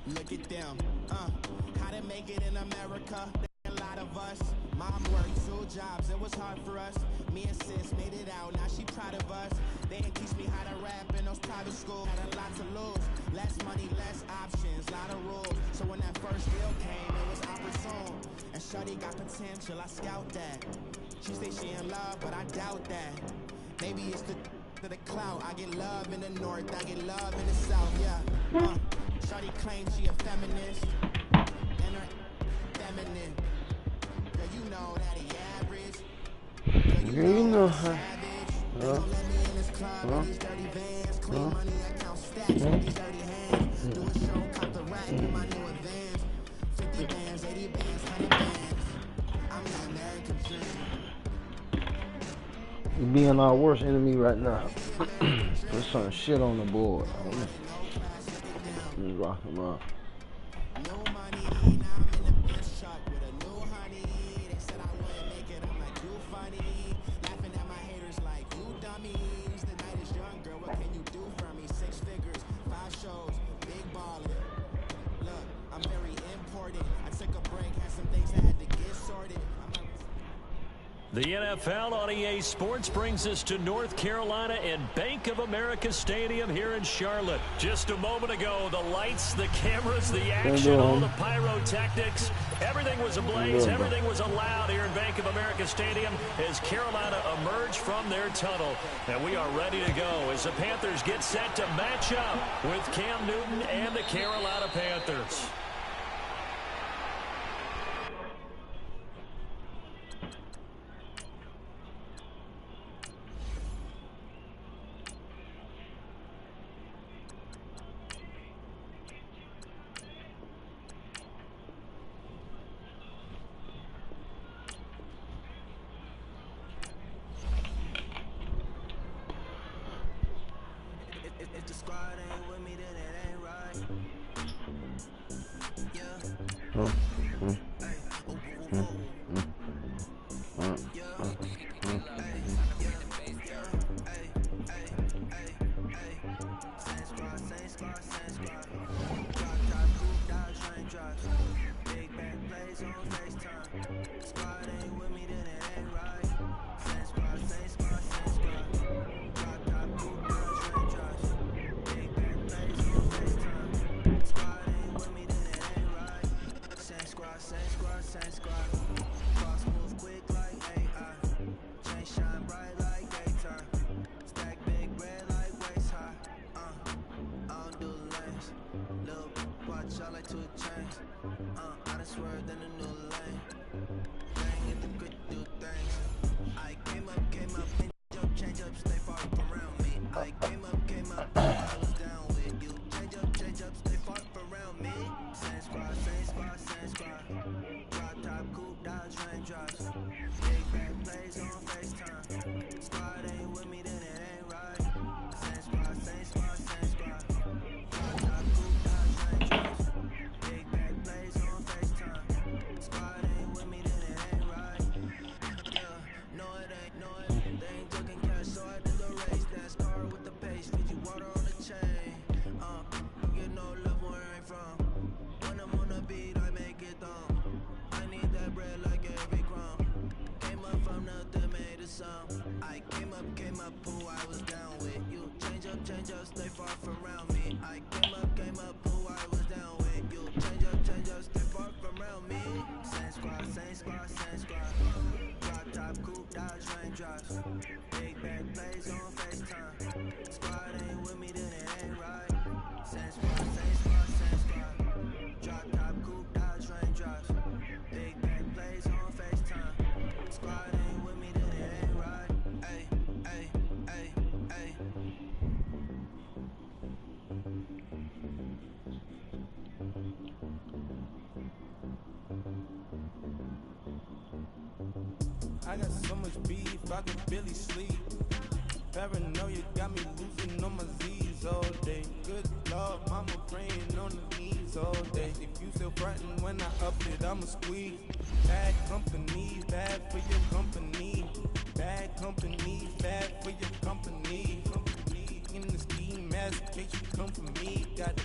Look at them, how to make it in America. A lot of us. Mom worked 2 jobs, it was hard for us. Me and sis made it out, now she proud of us. They didn't teach me how to rap in those private schools. Had a lot to lose, less money, less options, lot of rules. So when that first deal came, it was opportune. And shorty got potential, I scout that. She say she in love, but I doubt that. Maybe it's the clout. I get love in the north, I get love in the south, yeah. Shorty claims she a feminist, and her feminine. Girl, you know that he average. Girl, you know how savage. They gon' let me in this club in these dirty vans. Clean money, I count stacks with these dirty hands. Do a show, cop the rack in my new advance. 50 bands, 80 bands, 100 bands. I'm the American dream. You're being our worst enemy right now. Put some shit on the board. Let's rock and roll. No money, now I'm in the bitch truck with a new honey. They said I wouldn't make it, I'm like, you funny. Laughing at my haters like, you dummies. The night is young, girl, what can you do for me? 6 figures, 5 shows, big ballin'. Look, I'm very important. I took a break, had some things that had to get sorted. The NFL on EA Sports brings us to North Carolina and Bank of America Stadium here in Charlotte. Just a moment ago, the lights, the cameras, the action, all the pyrotechnics, everything was ablaze, everything was allowed here in Bank of America Stadium as Carolina emerged from their tunnel. And we are ready to go as the Panthers get set to match up with Cam Newton and the Carolina Panthers. If the squad ain't with me, then it ain't right. Yeah. Same squad. Drop top, coupe, dodge, rain drops. Big back plays on FaceTime. Squad ain't with me, then it ain't right. Same squad. Drop top, coupe, dodge, rain drops. Big back plays on FaceTime. Squad ain't with me, then it ain't right. Same squad. Cross move quick like AI. Chain shine bright like daytime. Stack big red like waist high. I don't do lanes. Little watch, I like 2 chains. I done swerved in a new lane. Bang at the quick do things. I came up, change up, stay far around me. I came up, I was down with you. Change up, stay far around me. Same squad. Drop top, coupe, dodge, raindrops. Big back plays on FaceTime. Squad ain't with me, then it ain't right. Same squad. Drop top, coupe, dodge, raindrops. Big back plays on FaceTime. Squad ain't with me, then it ain't right. Yeah, no it ain't. They ain't talking cash, so I did the race. NASCAR with the pace, Fiji water on the chain. Get no love where I ain't from. When I'm on the beat, I make it dumb. I need that bread like every crumb. Came up from nothing, made a sum. I came up, who I was down with. You change up, stay far from around me. I came up, who I was down with. You change up, stay far from around me. Same squad. Drop top, coupe, dodge, raindrops. Big back plays on FaceTime. Squad ain't with me, then it ain't right. Same squad. Drop top, coupe, dodge, raindrops. Big back plays on FaceTime. Squad ain't with me, then it ain't right. Ay. I got so much beef, I could barely sleep. Paranoia got me losing on my Z's all day. Good Lord, mama praying on the knees all day. If you still frontin' when I up it, I'ma squeeze. Bad company, bad for your company. Bad company, bad for your company. In the scheme, as in case you come for me. Got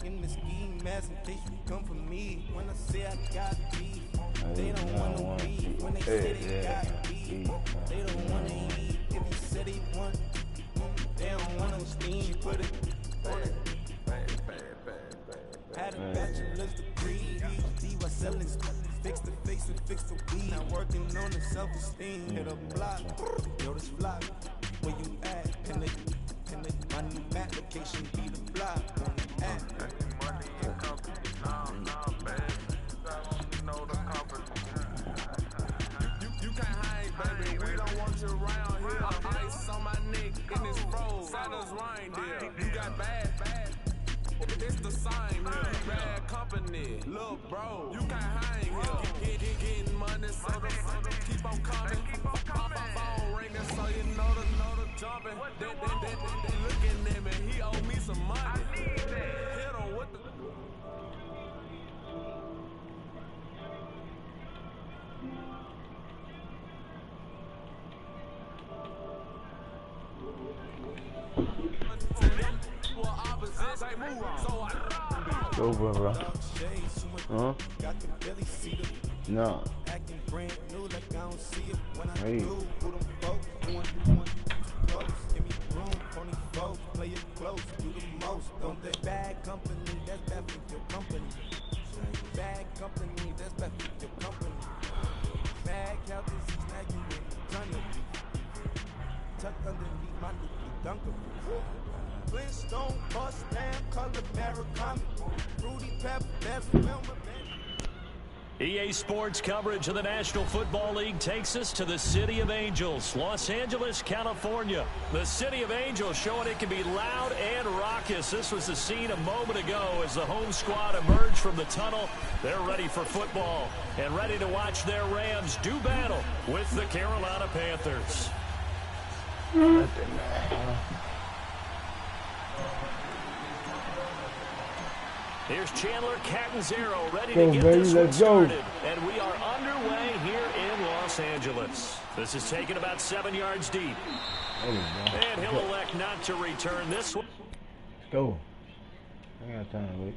in the scheme, mask in case you come for me. When I say I got beef, they don't want to beef. When they say they got beef, they don't want to eat. If you said they want, they don't want to steam. Put it on it. Had a bachelor's degree. PhD was selling fix the face and fix the weed. Now working on the self-esteem. Hit a block, yo this block. Where you at? And the my new map location be the block. On the app. Money and company, nah, baby. Know the company. You can't hang, baby. We don't want you around here. Ice on my neck in this froze. Santa's reindeer. You got bad. It's the same here. Bad company. Look, bro, you can't hang here. Getting money, so the keep on coming. Phone ringing, so you know the jumping. They looking at me, he owe me some money. I need that. Hit him with the. Go, bro. Huh? No. Hey. Bad company, that's bad for your company. Bad company, that's bad for your company. Bad cow disease, now you in the tunnel. Tucked underneath my new dunker. Flintstone, bust down, color Maricami. Fruity pepper, that's a film. EA Sports coverage of the National Football League takes us to the City of Angels, Los Angeles, California. The City of Angels showing it can be loud and raucous. This was the scene a moment ago as the home squad emerged from the tunnel. They're ready for football and ready to watch their Rams do battle with the Carolina Panthers. Here's Chandler Catanzaro ready to get this one started. And we are underway here in Los Angeles. This is taken about 7 yards deep. And he'll elect not to return this one. Let's go. I got time to wait.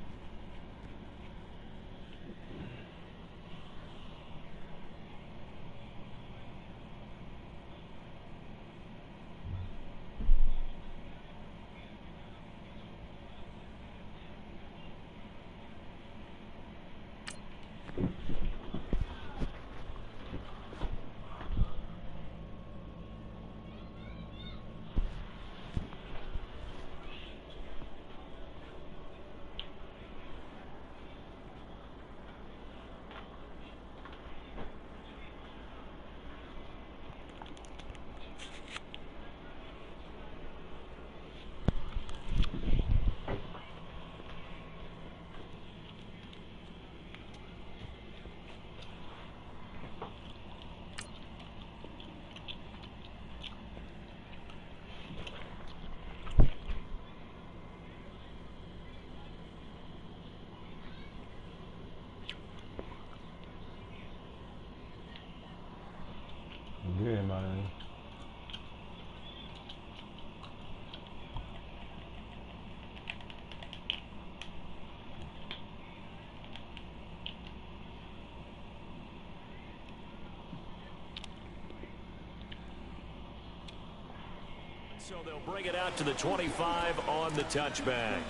Good, man. So they'll bring it out to the 25 on the touchback.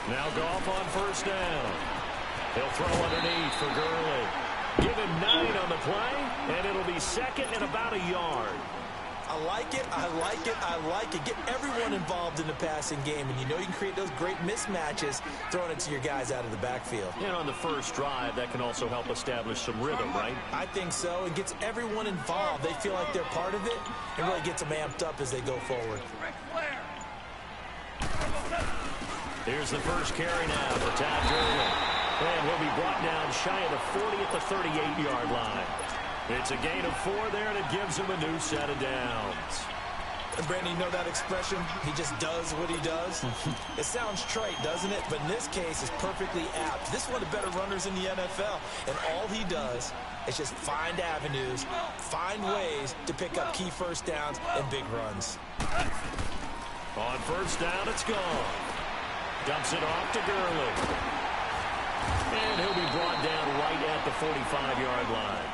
Now Goff on first down. He'll throw underneath for Gurley. Give him 9 on the play, and it'll be second and about a yard. I like it, I like it, I like it. Get everyone involved in the passing game, and you know you can create those great mismatches throwing it to your guys out of the backfield. And on the first drive, that can also help establish some rhythm, right? I think so. It gets everyone involved. They feel like they're part of it, and really gets them amped up as they go forward. Here's the first carry now for Todd Gurley. And he'll be brought down shy of the 40 at the 38-yard line. It's a gain of 4 there, and it gives him a new set of downs. And Brandon, you know that expression? He just does what he does? It sounds trite, doesn't it? But in this case, it's perfectly apt. This is one of the better runners in the NFL. And all he does is just find avenues, find ways to pick up key first downs and big runs. On first down, it's gone. Dumps it off to Gurley. And he'll be brought down right at the 45-yard line.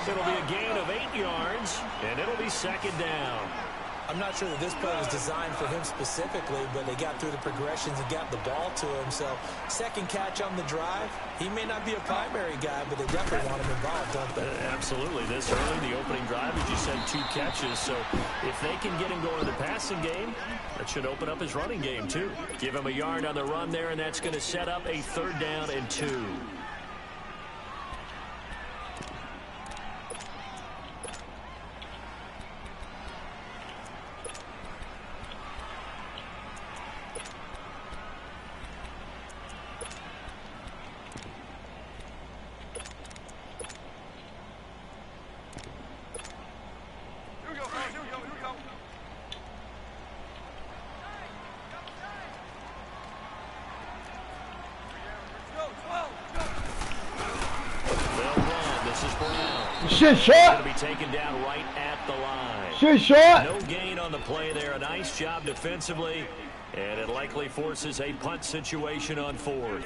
It'll be a gain of 8 yards, and it'll be second down. I'm not sure that this play was designed for him specifically, but they got through the progressions and got the ball to him. So second catch on the drive. He may not be a primary guy, but they definitely want him involved, don't they? Absolutely. This early, the opening drive, as you said, 2 catches. So if they can get him going in the passing game, that should open up his running game, too. Give him a yard on the run there, and that's going to set up a 3rd down and 2. Shit shot. Going to be taken down right at the line. Shit shot. No gain on the play there. A nice job defensively, and it likely forces a punt situation on 4th.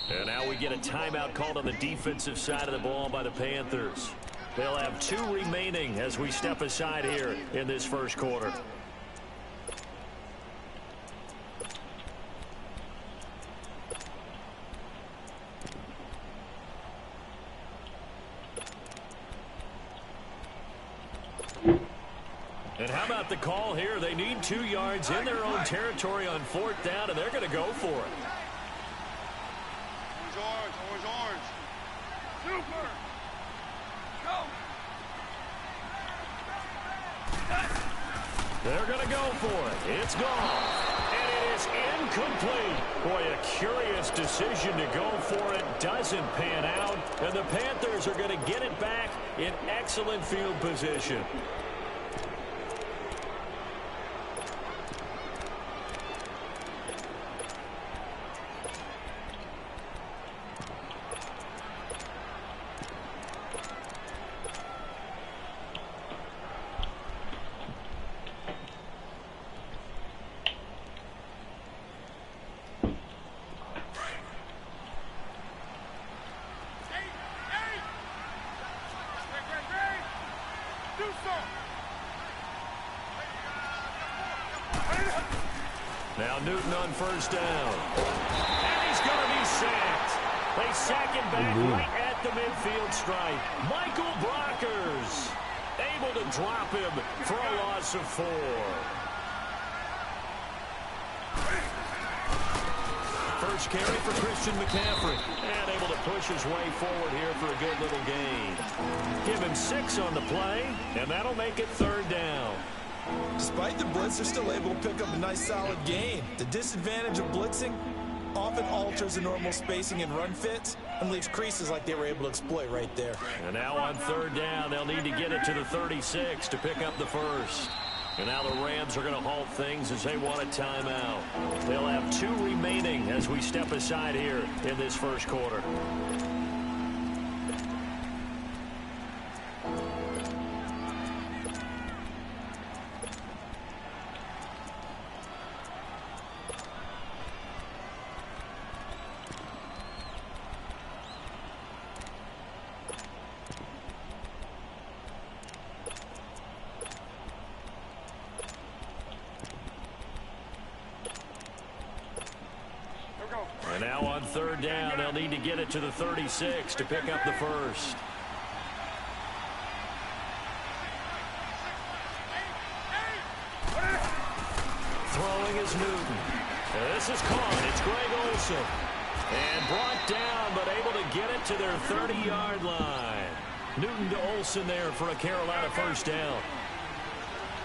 And now we get a timeout called on the defensive side of the ball by the Panthers. They'll have 2 remaining as we step aside here in this first quarter. And how about the call here? They need 2 yards in their own territory on 4th down, and they're going to go for it. Orange. Super. Go. They're going to go for it. It's gone. And it is incomplete. Boy, a curious decision to go for it. Doesn't pan out. And the Panthers are going to get it back in excellent field position. Now Newton on first down. And he's going to be sacked. They sack him back right at the midfield stripe. Michael Brockers able to drop him for a loss of 4. First carry for Christian McCaffrey. And able to push his way forward here for a good little gain. Give him 6 on the play, and that'll make it 3rd down. Despite the blitz, they're still able to pick up a nice solid gain. The disadvantage of blitzing often alters the normal spacing and run fits and leaves creases like they were able to exploit right there. And now on 3rd down, they'll need to get it to the 36 to pick up the first. And now the Rams are going to halt things as they want a timeout. They'll have 2 remaining as we step aside here in this first quarter. Now on third down, they'll need to get it to the 36 to pick up the first. Throwing is Newton. This is caught. It's Greg Olsen. And brought down, but able to get it to their 30-yard line. Newton to Olsen there for a Carolina first down.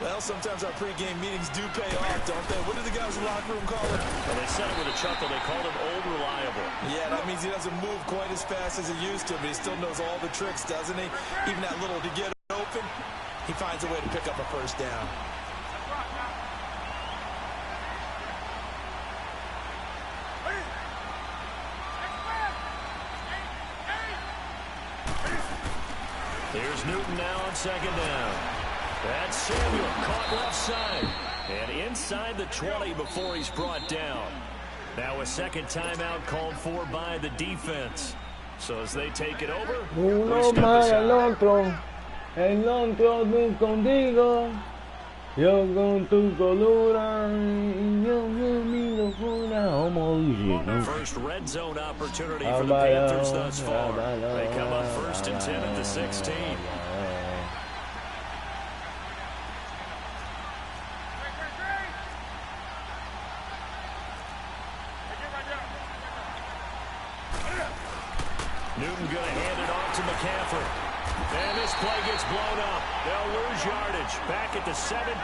Well, sometimes our pregame meetings do pay off, don't they? What do the guys in the locker room call him? Well, they said it with a chuckle. They called him Old Reliable. Yeah, that means he doesn't move quite as fast as he used to, but he still knows all the tricks, doesn't he? Even that little to get open, he finds a way to pick up a first down. Here's Newton now on second down. That's Samuel caught left side. And inside the 20 before he's brought down. Now a second timeout called for by the defense. So as they take it over, uno más el otro tú contigo, yo con tu colura, y yo con mi locura. First red zone opportunity for the Panthers thus far. They come up 1st and 10 at the 16. Newton going to hand it off to McCaffrey. And this play gets blown up. They'll lose yardage back at the 17.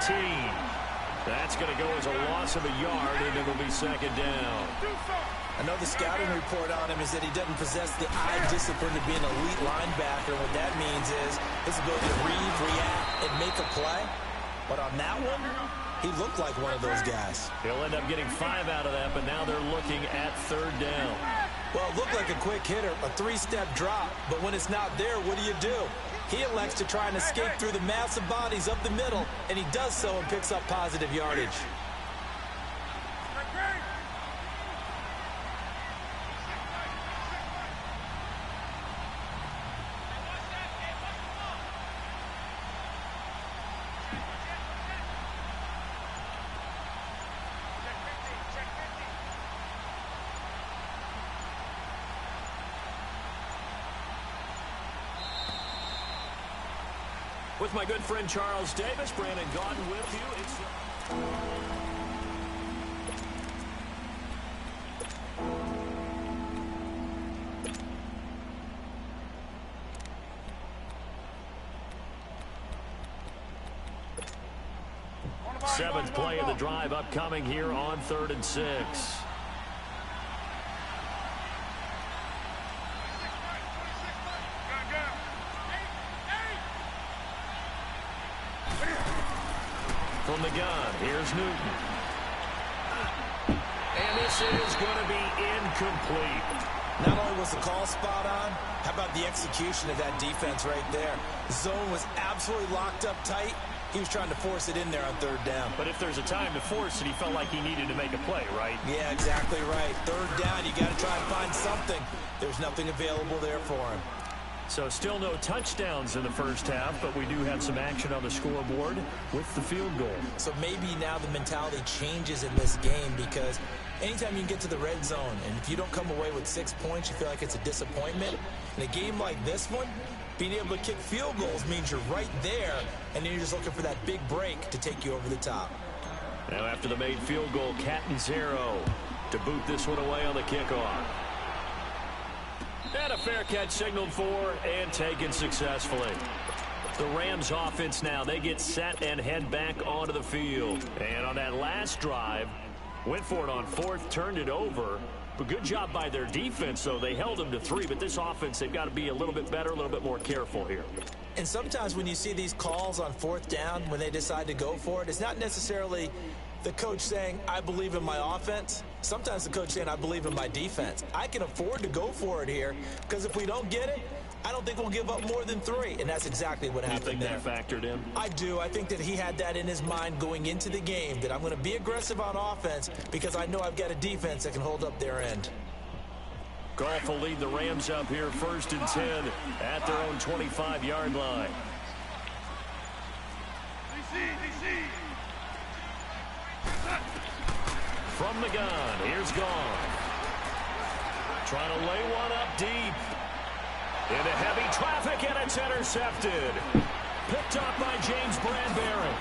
That's going to go as a loss of a yard, and it'll be second down. I know the scouting report on him is that he doesn't possess the eye discipline to be an elite linebacker. What that means is his ability to read, react, and make a play. But on that one, he looked like one of those guys. He'll end up getting 5 out of that, but now they're looking at third down. Well, it looked like a quick hitter, a 3-step drop. But when it's not there, what do? He elects to try and escape through the massive bodies up the middle, and he does so and picks up positive yardage. With my good friend Charles Davis, Brandon Gaudin with you. It's seventh play of the drive upcoming here on 3rd and 6. From the gun, here's Newton. And this is going to be incomplete. Not only was the call spot on, how about the execution of that defense right there? The zone was absolutely locked up tight. He was trying to force it in there on third down. But if there's a time to force it, he felt like he needed to make a play, right? Yeah, exactly right. Third down, you got to try and find something. There's nothing available there for him. So still no touchdowns in the first half, but we do have some action on the scoreboard with the field goal. So maybe now the mentality changes in this game, because anytime you can get to the red zone, and if you don't come away with 6 points, you feel like it's a disappointment. In a game like this one, being able to kick field goals means you're right there, and then you're just looking for that big break to take you over the top. Now after the made field goal, Catanzaro to boot this one away on the kickoff. And a fair catch signaled for and taken successfully. The Rams offense now, they get set and head back onto the field. And on that last drive, went for it on 4th, turned it over. But good job by their defense, though. They held them to 3, but this offense, they've got to be a little bit better, a little bit more careful here. And sometimes when you see these calls on 4th down, when they decide to go for it, it's not necessarily the coach saying, I believe in my offense. Sometimes the coach saying, I believe in my defense. I can afford to go for it here, because if we don't get it, I don't think we'll give up more than 3. And that's exactly what happened there. You think that factored in? I do. I think that he had that in his mind going into the game, that I'm going to be aggressive on offense because I know I've got a defense that can hold up their end. Goff will lead the Rams up here 1st and 10 at their own 25-yard line. From the gun, here's Goff. Trying to lay one up deep. Into heavy traffic, and it's intercepted. Picked up by James Bradbury.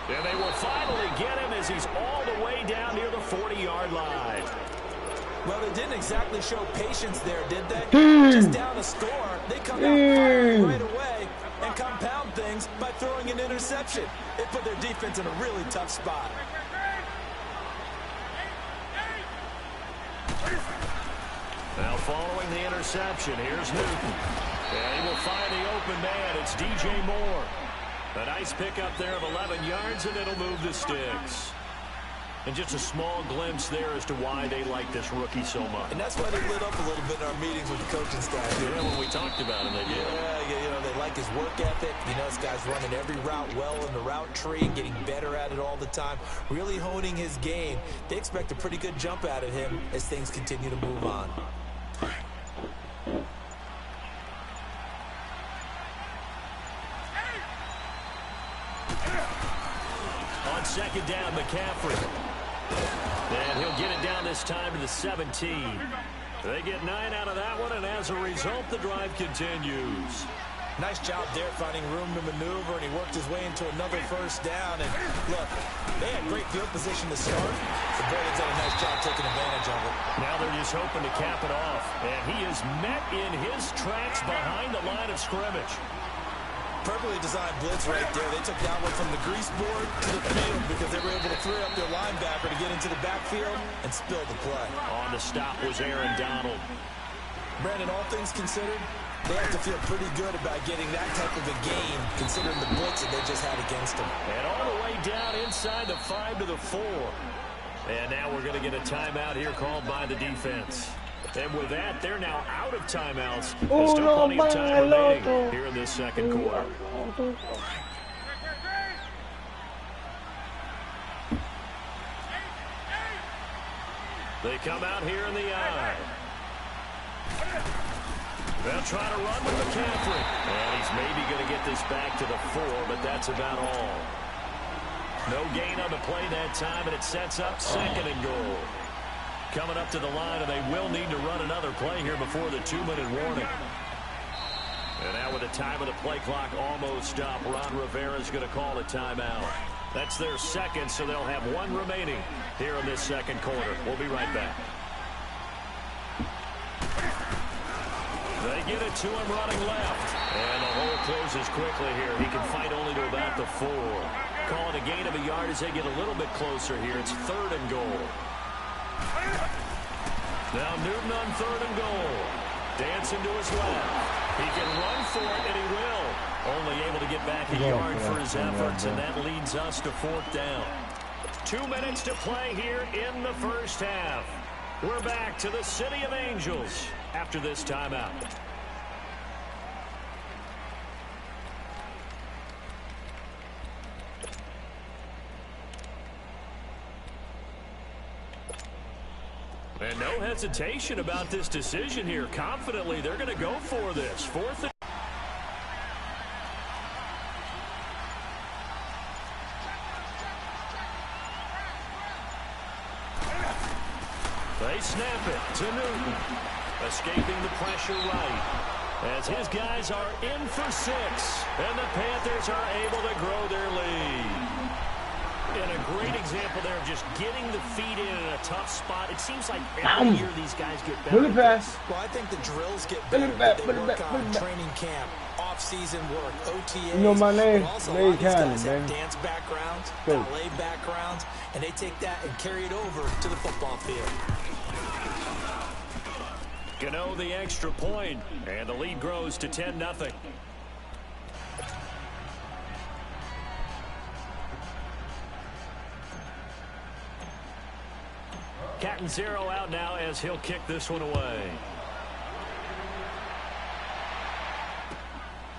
And they will finally get him as he's all the way down near the 40-yard line. Well, they didn't exactly show patience there, did they? Just down a score, they come out firing right away and compound things by throwing an interception. It put their defense in a really tough spot. Now following the interception, here's Newton. And he will find the open man. It's DJ Moore. A nice pickup there of 11 yards, and it'll move the sticks. And just a small glimpse there as to why they like this rookie so much. And that's why they lit up a little bit in our meetings with the coaching staff. Yeah, when we talked about him, they did. Yeah, you know, they like his work ethic. You know, this guy's running every route well in the route tree and getting better at it all the time, really honing his game. They expect a pretty good jump out of him as things continue to move on. On second down, McCaffrey. And he'll get it down this time to the 17. They get 9 out of that one, and as a result, the drive continues. Nice job there finding room to maneuver, and he worked his way into another first down. And look, they had great field position to start. The Braves done a nice job taking advantage of it. Now they're just hoping to cap it off. And he is met in his tracks behind the line of scrimmage. Perfectly designed blitz right there. They took that one from the grease board to the field because they were able to free up their linebacker to get into the backfield and spill the play. On the stop was Aaron Donald. Brandon, all things considered, they have to feel pretty good about getting that type of a gain considering the blitz that they just had against them. And all the way down inside the 5 to the 4. And now we're going to get a timeout here called by the defense. And with that, they're now out of timeouts. There's still plenty of time remaining here in this second quarter. They come out here in the eye. They'll try to run with McCaffrey. And he's maybe going to get this back to the 4, but that's about all. No gain on the play that time, and it sets up second and goal. Coming up to the line, and they will need to run another play here before the 2-minute warning. And now with the time of the play clock almost stopped, Ron Rivera's going to call a timeout. That's their second, so they'll have one remaining here in this second quarter. We'll be right back. They get it to him running left. And the hole closes quickly here. He can fight only to about the 4. Calling a gain of a yard as they get a little bit closer here. It's 3rd and goal. Now Newton on 3rd and goal. Dancing to his left. He can run for it, and he will. Only able to get back a yard for his efforts, and that leads us to 4th down. 2 minutes to play here in the first half. We're back to the City of Angels after this timeout. And no hesitation about this decision here. Confidently, they're going to go for this. 4th and... They snap it to Newton. Escaping the pressure right. As his guys are in for 6. And the Panthers are able to grow their lead. And a great example there of just getting the feet in a tough spot. It seems like every year these guys get better. Well, I think the drills get better. They work on training camp, off-season work, OTAs. You know my name? Also, a lot of these guys have dance backgrounds, ballet backgrounds, and they take that and carry it over to the football field. Gano the extra point, and the lead grows to 10-0. Catanzaro out now as he'll kick this one away.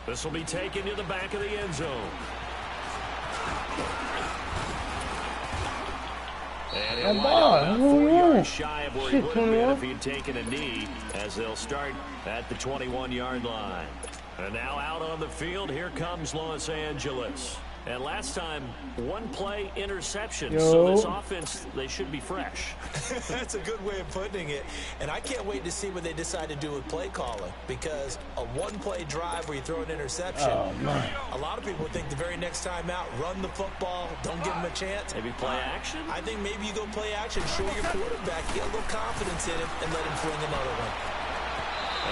This will be taken to the back of the end zone. And he'll line up 4 yards shy of where he would have been if he had taken a knee, as they'll start at the 21-yard line. And now out on the field, here comes Los Angeles. And last time, one play interception. Yo. So this offense, they should be fresh. That's a good way of putting it. And I can't wait to see what they decide to do with play calling, because a one-play drive where you throw an interception, a lot of people think the very next time out, run the football, don't give them a chance. Maybe play action? I think maybe you go play action, show your quarterback, get a little confidence in him, and let him fling another one.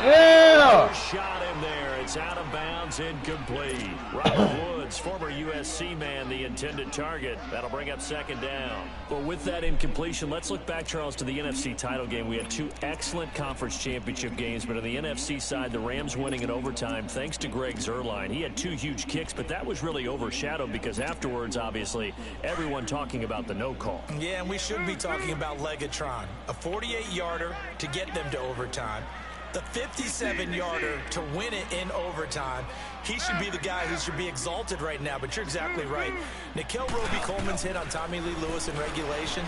Yeah! Shot him there. It's out of bounds, incomplete. Robert Woods, former USC man, the intended target. That'll bring up second down. Well, with that incompletion, let's look back, Charles, to the NFC title game. We had two excellent conference championship games, but on the NFC side, the Rams winning in overtime thanks to Greg Zuerlein. He had two huge kicks, but that was really overshadowed because afterwards, obviously, everyone talking about the no call. Yeah, and we should be talking about Legatron. A 48-yarder to get them to overtime. The 57-yarder to win it in overtime. He should be the guy who should be exalted right now, but you're exactly right. Nikel Roby-Coleman's hit on Tommy Lee Lewis in regulation,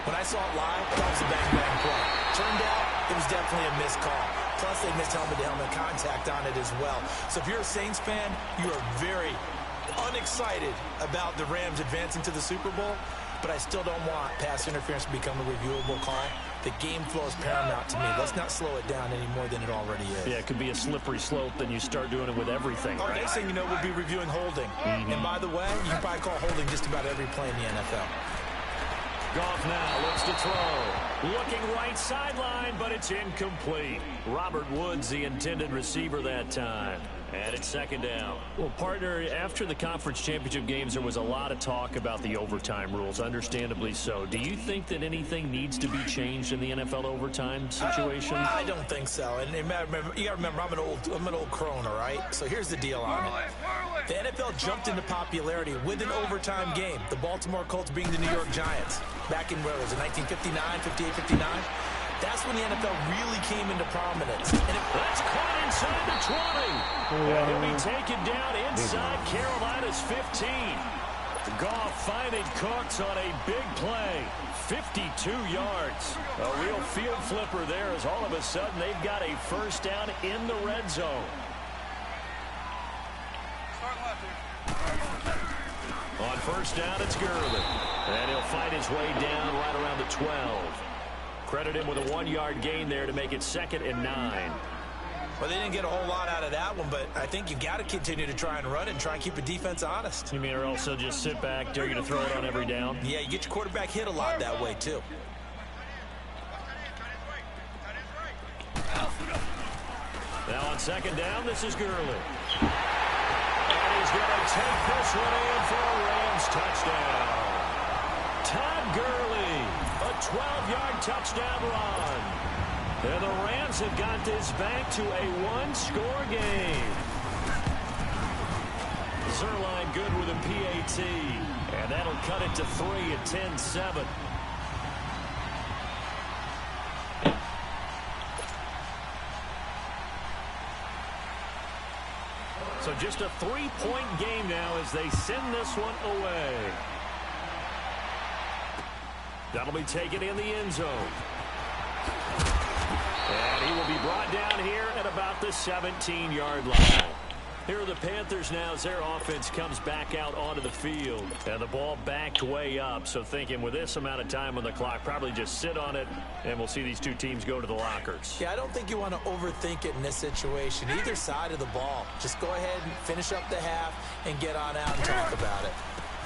when I saw it live, that was a bang-bang play. Turned out, it was definitely a missed call. Plus, they missed helmet-to-helmet contact on it as well. So if you're a Saints fan, you are very unexcited about the Rams advancing to the Super Bowl, but I still don't want pass interference to become a reviewable call. The game flow is paramount to me. Let's not slow it down any more than it already is. Yeah, it could be a slippery slope, then you start doing it with everything. Right? Next thing you know, we'll be reviewing holding. And by the way, you can probably call holding just about every play in the NFL. Goff now looks to throw. Looking right sideline, but it's incomplete. Robert Woods, the intended receiver that time. And it's second down. Well, partner, after the conference championship games, there was a lot of talk about the overtime rules, understandably so. Do you think that anything needs to be changed in the NFL overtime situation? I don't think so. And you got to remember, I'm an old crone, all right? So here's the deal on it. The NFL jumped into popularity with an overtime game. The Baltimore Colts being the New York Giants. Back in, where was it, 1959, 58, 59? That's when the NFL really came into prominence. And that's caught inside the 20. And he'll be taken down inside Carolina's 15. Goff finding Cooks on a big play. 52 yards. A real field flipper there as all of a sudden they've got a first down in the red zone. On first down, it's Gurley. And he'll fight his way down right around the 12. Credit him with a 1-yard gain there to make it 2nd and 9. Well, they didn't get a whole lot out of that one, but I think you got to continue to try and run it and try and keep the defense honest. You mean or also just sit back, dare you to throw it on every down? Yeah, you get your quarterback hit a lot that way, too. Now on second down, this is Gurley. And he's going to take this one in for a Rams touchdown. Todd Gurley, a 12-yard touchdown run. And the Rams have got this back to a one-score game. Zuerlein good with a PAT. And that'll cut it to 3 at 10-7. So just a 3-point game now as they send this one away. That'll be taken in the end zone. And he will be brought down here at about the 17-yard line. Here are the Panthers now as their offense comes back out onto the field. And the ball backed way up. So thinking with this amount of time on the clock, probably just sit on it, and we'll see these two teams go to the lockers. Yeah, I don't think you want to overthink it in this situation. Either side of the ball. Just go ahead and finish up the half and get on out and talk about it.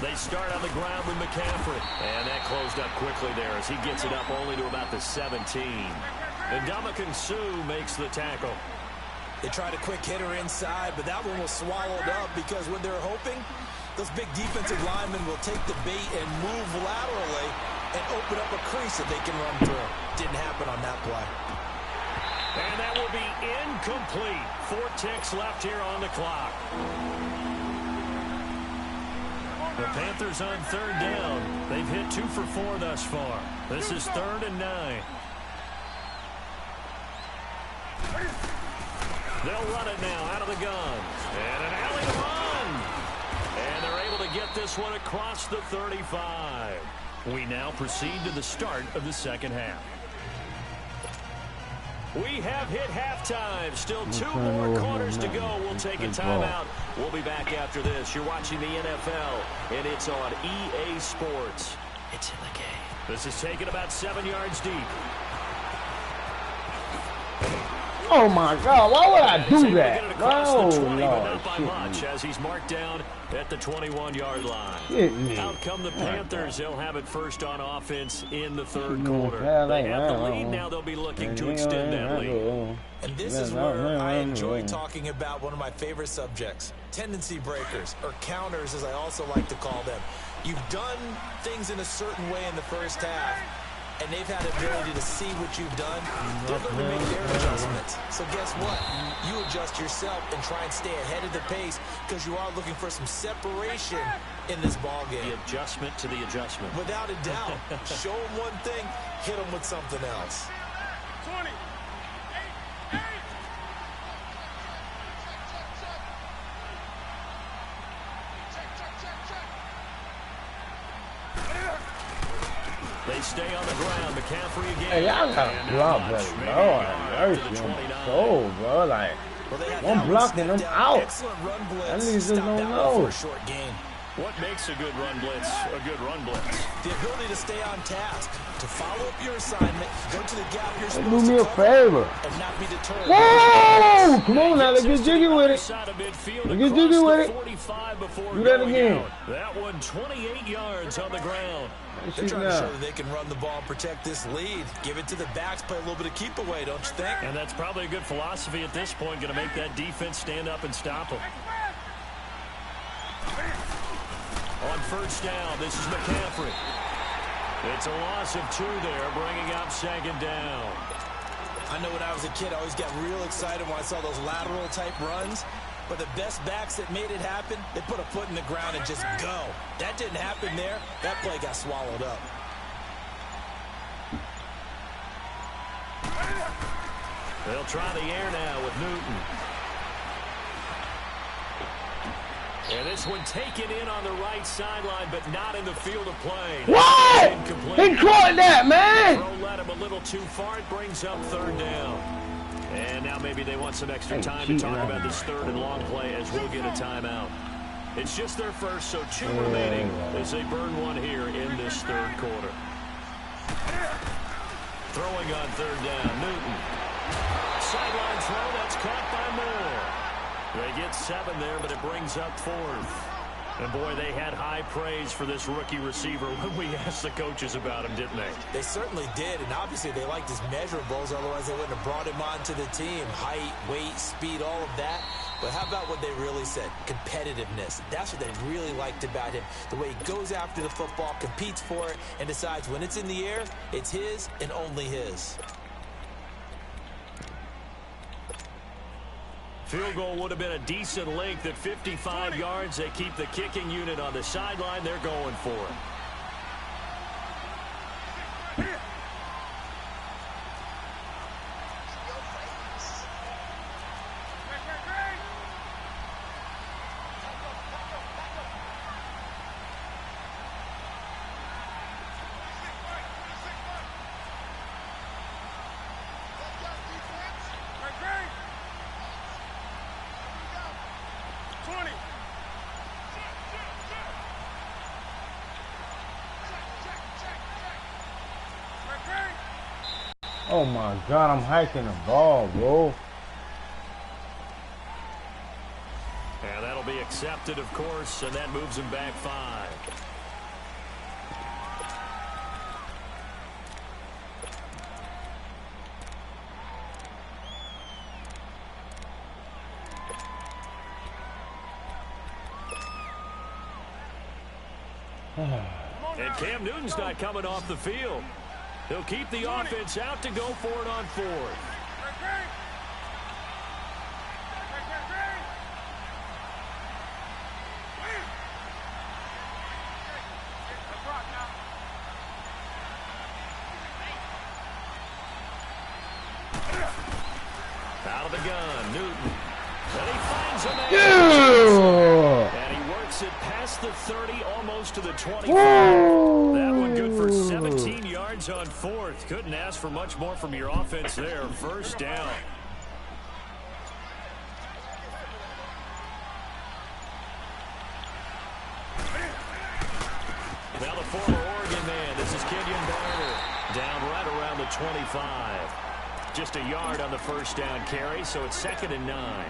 They start on the ground with McCaffrey. And that closed up quickly there as he gets it up only to about the 17. And Ndamukong Suh makes the tackle. They tried a quick hitter inside, but that one was swallowed up because what they're hoping, those big defensive linemen will take the bait and move laterally and open up a crease that they can run through. Didn't happen on that play. And that will be incomplete. 4 ticks left here on the clock. The Panthers on third down. They've hit 2 for 4 thus far. This is 3rd and 9. They'll run it now out of the gun. And an alley run. And they're able to get this one across the 35. We now proceed to the start of the second half. We have hit halftime. Still 2 more quarters to go. We'll take a timeout. We'll be back after this. You're watching the NFL, and it's on EA Sports. It's in the game. This is taken about 7 yards deep. Oh my God! Why would I do that? No, No, not by much, as he's marked down at the 21-yard line. Out come the Panthers. They'll have it first on offense in the third quarter. They have the lead. Now they'll be looking to extend that lead. And this is where I enjoy talking about one of my favorite subjects, tendency breakers, or counters as I also like to call them. You've done things in a certain way in the first half, and they've had the ability to see what you've done. They're going to make their adjustments. So guess what? You adjust yourself and try and stay ahead of the pace because you are looking for some separation in this ball game. The adjustment to the adjustment. Without a doubt. Show them one thing, hit them with something else. 20. They stay on the ground. McCaffrey again. Hey, y'all got blocked, buddy. Lord, mercy on my soul, bro. Like, one block and I'm out. Excellent run blitz. That nigga just don't know. Short game. What makes a good run blitz a good run blitz? The ability to stay on task, to follow up your assignment, go to the gap you're Hey, supposed do me to a cover, favor. and not be deterred. Whoa! Come on now, let's get jiggy with it. Let's get jiggy with it. Do that again. That one 28 yards on the ground. They're trying to show that they can run the ball and protect this lead. Give it to the backs, play a little bit of keep away, don't you think? And that's probably a good philosophy at this point, going to make that defense stand up and stop them. On first down, this is McCaffrey. It's a loss of 2 there, bringing up second down. I know when I was a kid, I always got real excited when I saw those lateral-type runs. But the best backs that made it happen, they put a foot in the ground and just go. That didn't happen there. That play got swallowed up. They'll try the air now with Newton. And this one taken in on the right sideline, but not in the field of play. What? He caught that, man. Throw led him a little too far. It brings up third down. And now maybe they want some extra time to talk about this third and long play as we'll get a timeout. It's just their first, so 2 remaining as they burn one here in this third quarter. Throwing on third down, Newton. Sideline throw, that's caught by Moore. They get 7 there, but it brings up 4th. And, boy, they had high praise for this rookie receiver when we asked the coaches about him, didn't they? They certainly did, and obviously they liked his measurables, otherwise they wouldn't have brought him onto the team. Height, weight, speed, all of that. But how about what they really said? Competitiveness. That's what they really liked about him. The way he goes after the football, competes for it, and decides when it's in the air, it's his and only his. Field goal would have been a decent length at 55 yards. They keep the kicking unit on the sideline. They're going for it. Oh my God, I'm hiking the ball, bro. And that'll be accepted, of course, and that moves him back 5. And Cam Newton's not coming off the field. He'll keep the offense out to go for it on 4th. Out of the gun, Newton. And he finds a man. And he works makes it past the 30, almost to the 25. That one good for 17 yards on fourth. Couldn't ask for much more from your offense there. First down. Now the former Oregon man, this is Kenyon Barner, down right around the 25. Just a yard on the first down carry, so it's 2nd and 9.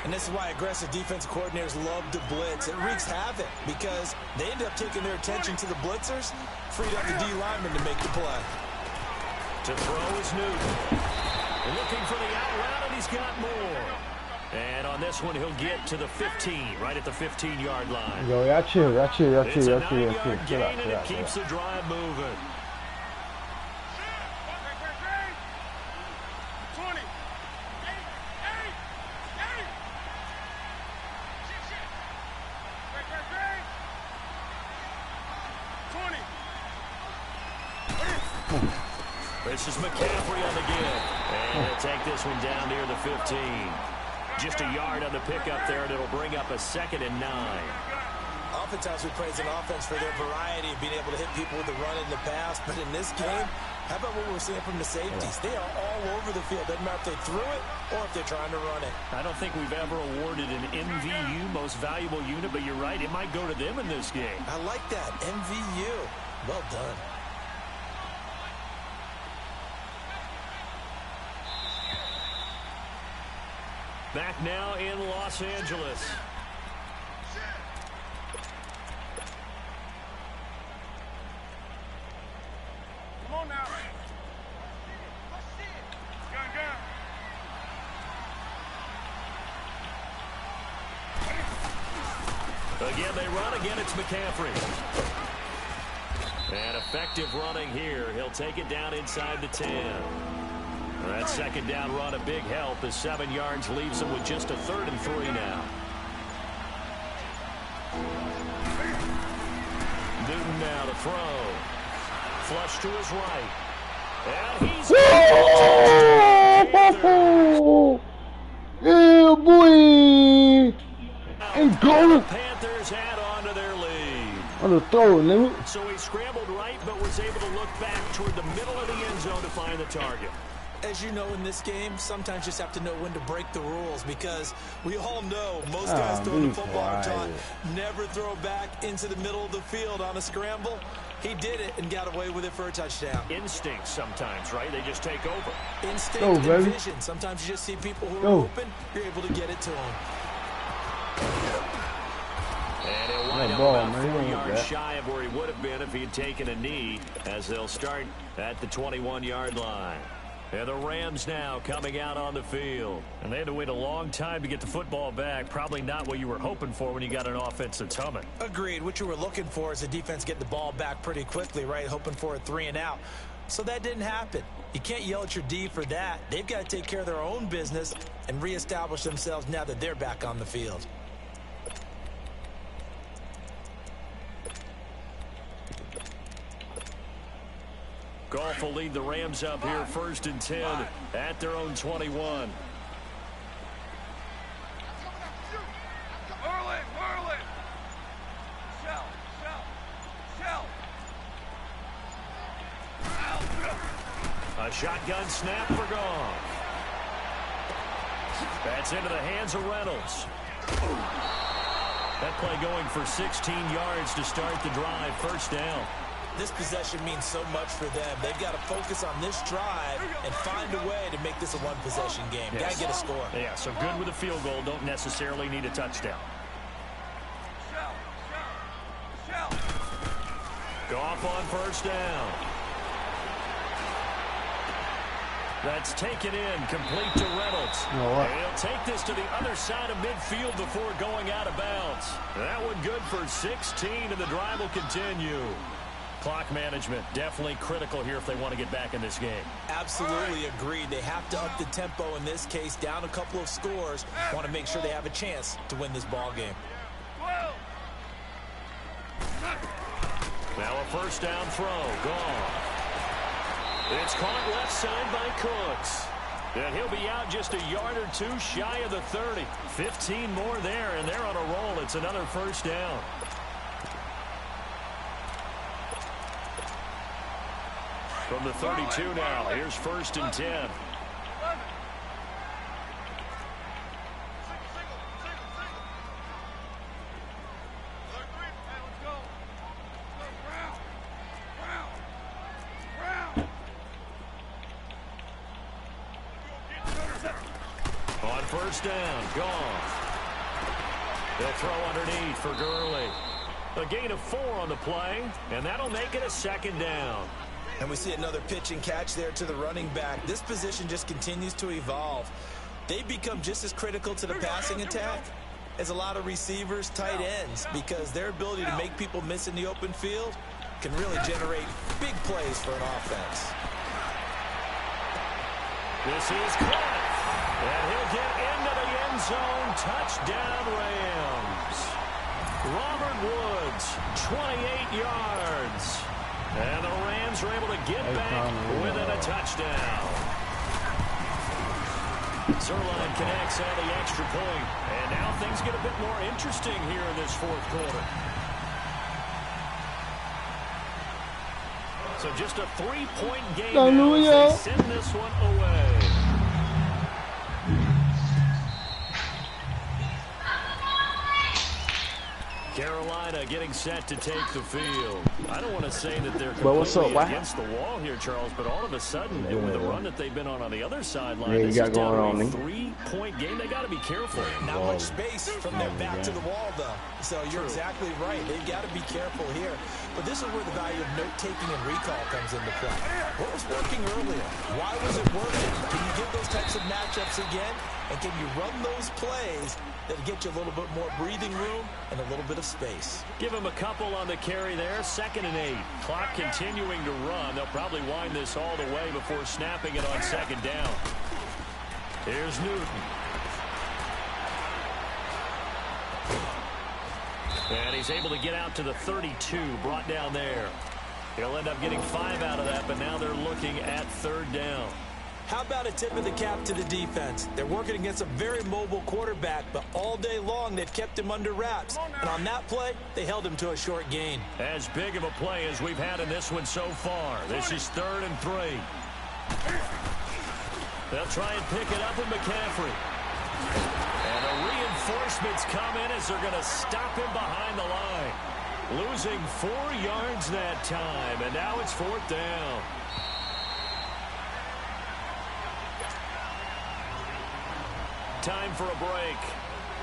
And this is why aggressive defensive coordinators love to blitz. It wreaks havoc because they end up taking their attention to the blitzers, freed up the D lineman to make the play. To throw is Newton. Looking for the out route, and he's got more. And on this one, he'll get to the 15, right at the 15-yard line. Yo, y'all chill. It's a 9-yard gain, and it keeps the drive moving. 20. 20. This is McCaffrey on the give. And he'll take this one down near the 15. Just a yard on the pickup there, and it'll bring up a 2nd and 9. Oftentimes we praise an offense for their variety of being able to hit people with the run in the pass. But in this game, how about what we're seeing from the safeties? They are all over the field. Doesn't matter if they threw it or if they're trying to run it. I don't think we've ever awarded an MVU, most valuable unit, but you're right. It might go to them in this game. I like that. MVU. Well done. Back now in Los Angeles. Come on now. Gun. Again, they run. Again, it's McCaffrey. And effective running here. He'll take it down inside the 10. That 2nd down run, a big help as 7 yards leaves him with just a 3rd and 3 now. Newton now to throw. Flush to his right. And he's... Yeah, boy! And go! The Panthers had onto their lead. On the throw, nigga. So he scrambled right, but was able to look back toward the middle of the end zone to find the target. As you know, in this game, sometimes you just have to know when to break the rules because we all know most guys throwing the football are taught never throw back into the middle of the field on a scramble. He did it and got away with it for a touchdown. Instinct sometimes, right? They just take over. Instinct and vision. Sometimes you just see people who are open, you're able to get it to them. And he'll wind up about 4 yards shy of where he would have been if he had taken a knee, as they'll start at the 21-yard line. And the Rams now coming out on the field. And they had to wait a long time to get the football back. Probably not what you were hoping for when you got an offense that's humming. Agreed. What you were looking for is the defense getting the ball back pretty quickly, right? Hoping for a 3 and out. So that didn't happen. You can't yell at your D for that. They've got to take care of their own business and reestablish themselves now that they're back on the field. Goff will lead the Rams up here 1st and 10 at their own 21. Whirl it. Shell. A shotgun snap for Goff. That's into the hands of Reynolds. That play going for 16 yards to start the drive. First down. This possession means so much for them. They've got to focus on this drive and find a way to make this a one-possession game. Yes. Got to get a score. Yeah, so good with a field goal. Don't necessarily need a touchdown. Goff on first down. That's taken in, complete to Reynolds. And he'll take this to the other side of midfield before going out of bounds. That one good for 16, and the drive will continue. Clock management, definitely critical here if they want to get back in this game. Absolutely agreed. They have to up the tempo in this case, down a couple of scores. Want to make sure they have a chance to win this ball game. Now a first down throw, gone. It's caught left side by Cooks. And he'll be out just a yard or two shy of the 30. 15 more there, and they're on a roll. It's another first down. From the 32 now, here's 1st and 10. On 1st down, gone. They'll throw underneath for Gurley. A gain of 4 on the play, and that'll make it a 2nd down. And we see another pitch and catch there to the running back. This position just continues to evolve. They become just as critical to the passing attack as a lot of receivers, tight ends, because their ability to make people miss in the open field can really generate big plays for an offense. This is Cliff, and he'll get into the end zone. Touchdown, Rams. Robert Woods, 28 yards. And the Rams are able to get back within a touchdown. Zerline connects on the extra point. And now things get a bit more interesting here in this 4th quarter. So just a 3-point game now as they send this one away. Carolina getting set to take the field. I don't want to say that they're completely against the wall here, Charles, but all of a sudden, with the run that they've been on the other sideline, this is down to a 3-point game. They got to be careful. Not much space from their back to the wall, though. So you're exactly right. They've got to be careful here. But this is where the value of note-taking and recall comes into play. What was working earlier? Why was it working? Can you get those types of matchups again? And can you run those plays that'll get you a little bit more breathing room and a little bit of space? Give him a couple on the carry there. 2nd and 8. Clock continuing to run. They'll probably wind this all the way before snapping it on 2nd down. Here's Newton. And he's able to get out to the 32, brought down there. He'll end up getting 5 out of that, but now they're looking at 3rd down. How about a tip of the cap to the defense? They're working against a very mobile quarterback, but all day long they've kept him under wraps. And on that play, they held him to a short gain. As big of a play as we've had in this one so far. This is 3rd and 3. They'll try and pick it up with McCaffrey. And the reinforcements come in as they're going to stop him behind the line. Losing 4 yards that time, and now it's 4th down. Time for a break.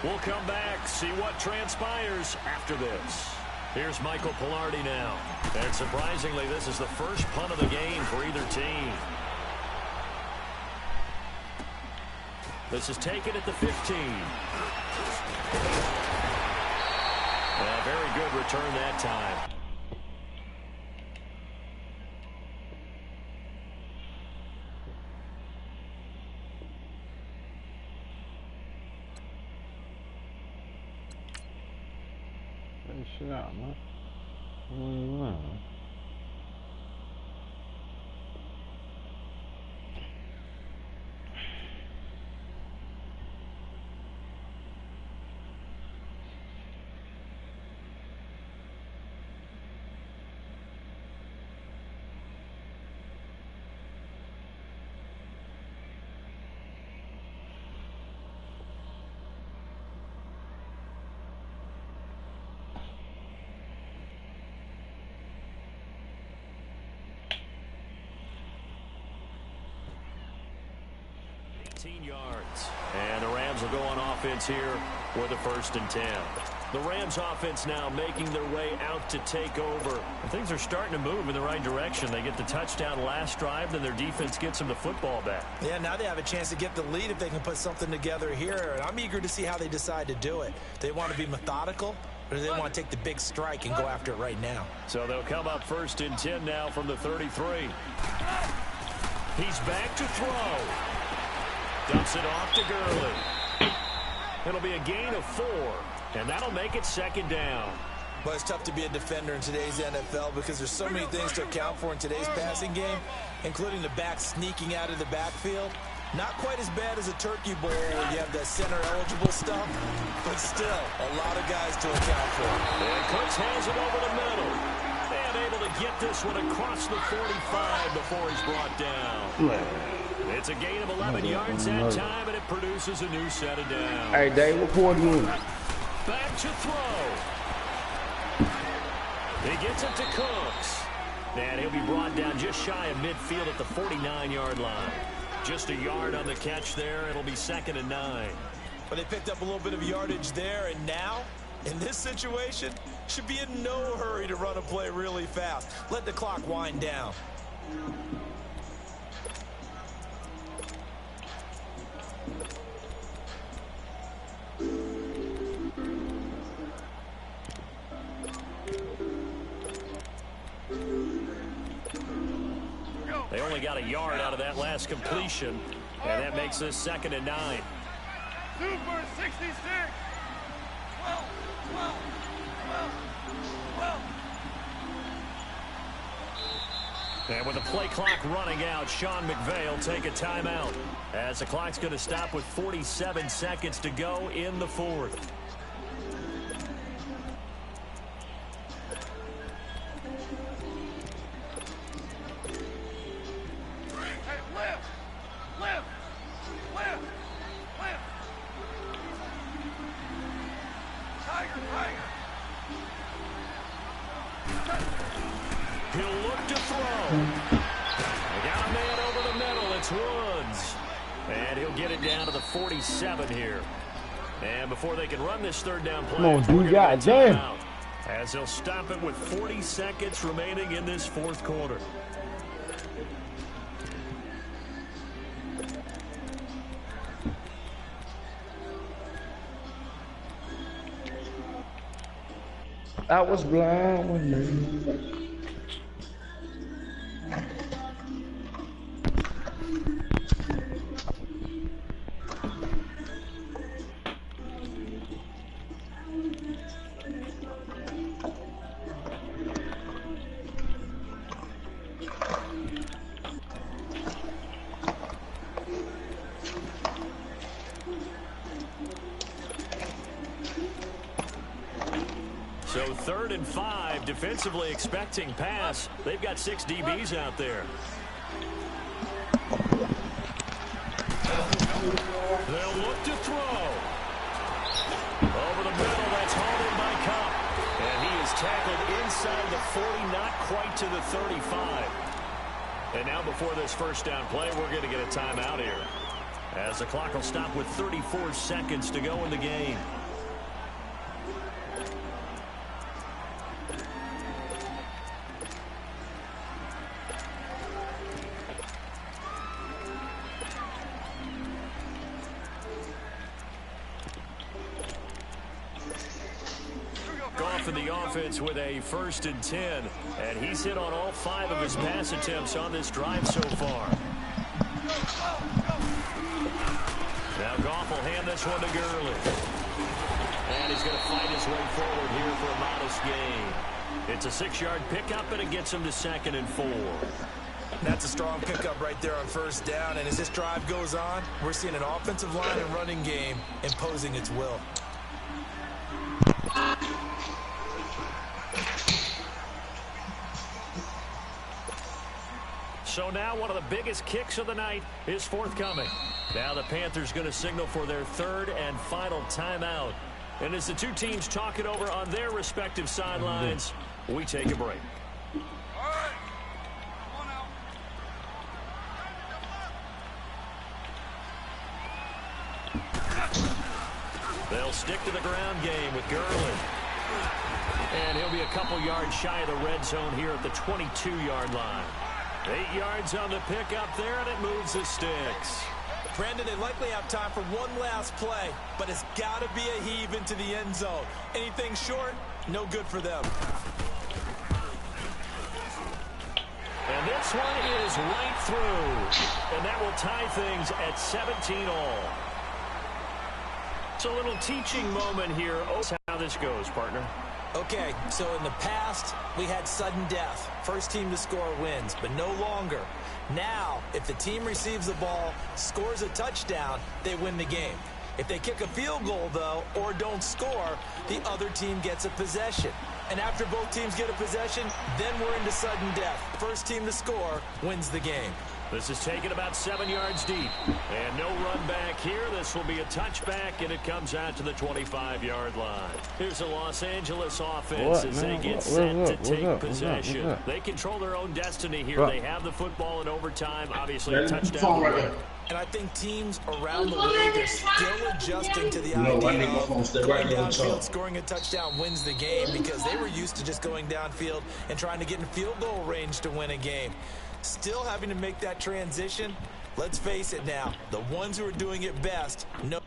We'll come back, see what transpires after this. Here's Michael Pilardi now. And surprisingly, this is the first punt of the game for either team. This is taken at the 15. A very good return that time. Shit out, man. Yards. And the Rams will go on offense here with a 1st and 10. The Rams offense now making their way out to take over. And things are starting to move in the right direction. They get the touchdown last drive, then their defense gets them the football back. Yeah, now they have a chance to get the lead if they can put something together here. And I'm eager to see how they decide to do it. They want to be methodical, or do they want to take the big strike and go after it right now? So they'll come up 1st and 10 now from the 33. He's back to throw. Dumps it off to Gurley. It'll be a gain of 4, and that'll make it 2nd down. Well, it's tough to be a defender in today's NFL because there's so many things to account for in today's passing game, including the back sneaking out of the backfield. Not quite as bad as a turkey bowl where you have that center-eligible stuff, but still, a lot of guys to account for. And Cooks has it over the middle. And able to get this one across the 45 before he's brought down. It's a gain of 11 yards that time, and it produces a new set of downs. Hey, Dave, record you. Back to throw. He gets it to Cooks. And he'll be brought down just shy of midfield at the 49-yard line. Just a yard on the catch there. It'll be 2nd and 9. But they picked up a little bit of yardage there, and now, in this situation, should be in no hurry to run a play really fast. Let the clock wind down. They only got a yard out of that last completion, and that makes this 2nd and 9. Super 66. 12, 12, 12, 12. And with the play clock running out, Sean McVay will take a timeout as the clock's going to stop with 47 seconds to go in the 4th. He'll look to throw. They got a man over the middle. It's Woods. And he'll get it down to the 47 here. And before they can run this 3rd down play, Come on, dude, goddamn. as they'll stop it with 40 seconds remaining in this 4th quarter. I was blind when you. So 3rd and 5, defensively expecting pass. They've got 6 DBs out there. They'll look to throw. Over the middle, that's hauled in by Cup. And he is tackled inside the 40, not quite to the 35. And now before this 1st down play, we're going to get a timeout here, as the clock will stop with 34 seconds to go in the game. Goff in the offense with a 1st and 10, and he's hit on all 5 of his pass attempts on this drive so far. Now Goff will hand this one to Gurley, and he's going to fight his way forward here for a modest gain. It's a 6-yard pickup, and it gets him to 2nd and 4. That's a strong pickup right there on 1st down, and as this drive goes on, we're seeing an offensive line and running game imposing its will. So now one of the biggest kicks of the night is forthcoming. Now the Panthers going to signal for their 3rd and final timeout. And as the 2 teams talk it over on their respective sidelines, we take a break. All right. Come on out. They'll stick to the ground game with Gurley. And he'll be a couple yards shy of the red zone here at the 22-yard line. 8 yards on the pickup there, and it moves the sticks. Brandon, they likely have time for one last play, but it's got to be a heave into the end zone. Anything short, no good for them. And this one is right through. And that will tie things at 17 all. It's a little teaching moment here. Oh, that's how this goes, partner. Okay, so in the past, we had sudden death. First team to score wins, but no longer. Now, if the team receives the ball, scores a touchdown, they win the game. If they kick a field goal, though, or don't score, the other team gets a possession. And after both teams get a possession, then we're into sudden death. First team to score wins the game. This is taken about 7 yards deep. And no run back here. This will be a touchback, and it comes out to the 25-yard line. Here's the Los Angeles offense as they get set to take possession. They control their own destiny here. They have the football in overtime. Obviously, a touchdown. And I think teams around the league are still adjusting to the idea of going downfield, scoring a touchdown wins the game, because they were used to just going downfield and trying to get in field goal range to win a game. Still having to make that transition. Let's face it now, the ones who are doing it best know.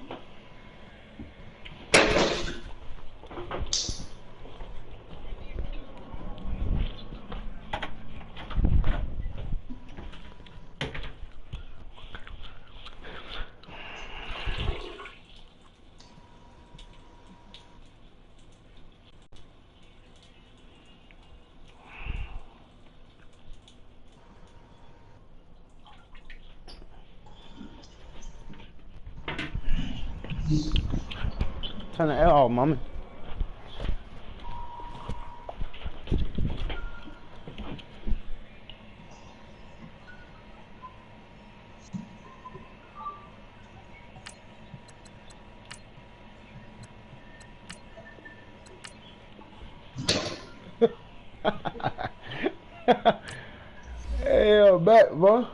Turn the air off, mommy. Hey, back, bro.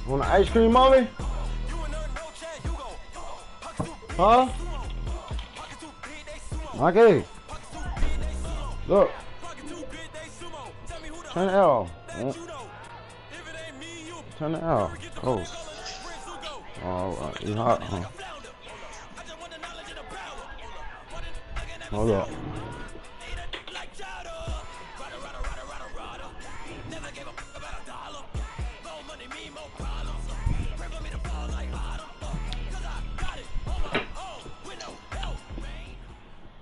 Want an ice cream, mommy? Huh? Okay. Look. Turn the air off. Turn the air off. Oh. Oh, you hot, huh? Hold up.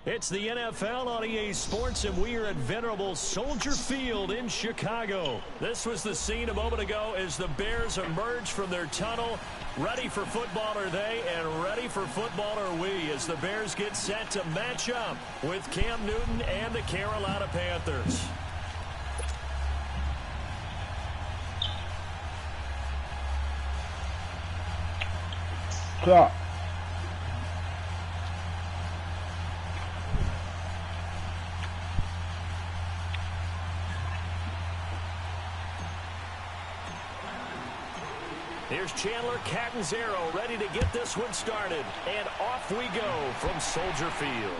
It's the NFL on EA Sports, and we are at venerable Soldier Field in Chicago. This was the scene a moment ago as the Bears emerged from their tunnel. Ready for football are they, and ready for football are we, as the Bears get set to match up with Cam Newton and the Carolina Panthers. Stop. Here's Chandler Catanzaro ready to get this one started. And off we go from Soldier Field.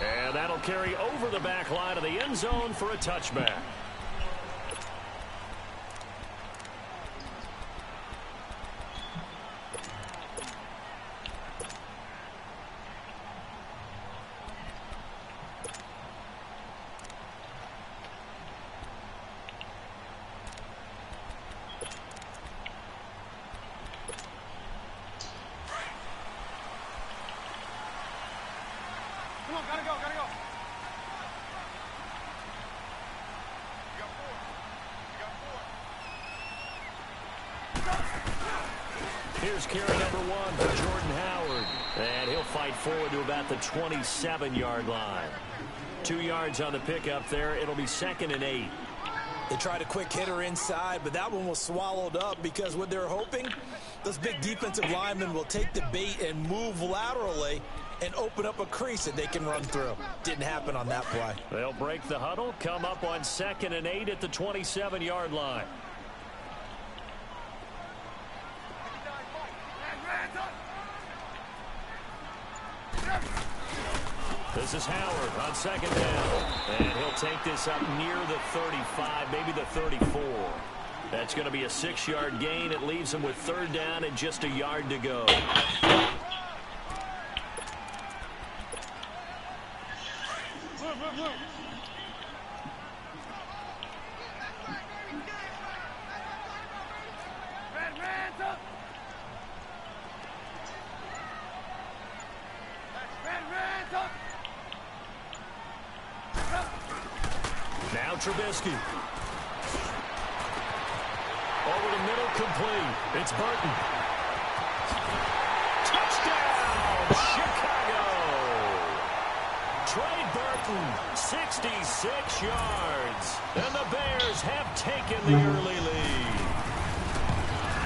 And that'll carry over the back line of the end zone for a touchback. Come on, gotta go, gotta go. You got four. You got four. Here's carry number 1 for Jordan Howard. And he'll fight forward to about the 27-yard line. 2 yards on the pickup there. It'll be 2nd and 8. They tried a quick hitter inside, but that one was swallowed up because what they're hoping, those big defensive linemen will take the bait and move laterally and open up a crease that they can run through. Didn't happen on that play. They'll break the huddle, come up on 2nd and 8 at the 27-yard line. This is Howard on second down. And he'll take this up near the 35, maybe the 34. That's going to be a 6-yard gain. It leaves him with third down and just a yard to go. Now Trubisky. Over the middle, complete. It's Burton. Touchdown, Chicago. Trey Burton, 66 yards. And the Bears have taken the early lead.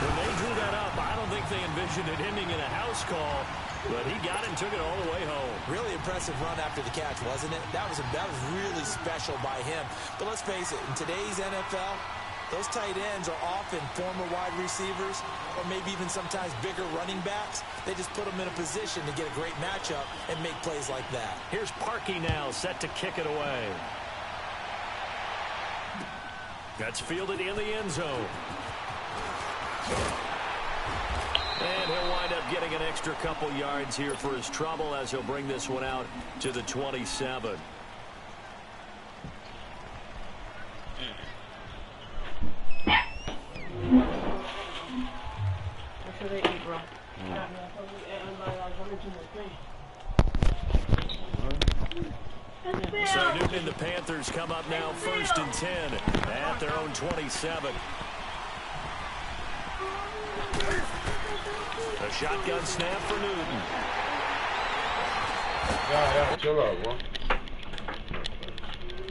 When they drew that up, I don't think they envisioned it ending in a house call. But he got it and took it all the way home. Really impressive run after the catch, wasn't it? That was really special by him. But let's face it, in today's NFL, those tight ends are often former wide receivers or maybe even sometimes bigger running backs. They just put them in a position to get a great matchup and make plays like that. Here's Parkey now, set to kick it away. That's fielded in the end zone. And he'll wind up getting an extra couple yards here for his trouble as he'll bring this one out to the 27. That's what they eat, bro. So Newton and the Panthers come up now 1st and 10 at their own 27. A shotgun snap for Newton. Yeah, chill out, bro.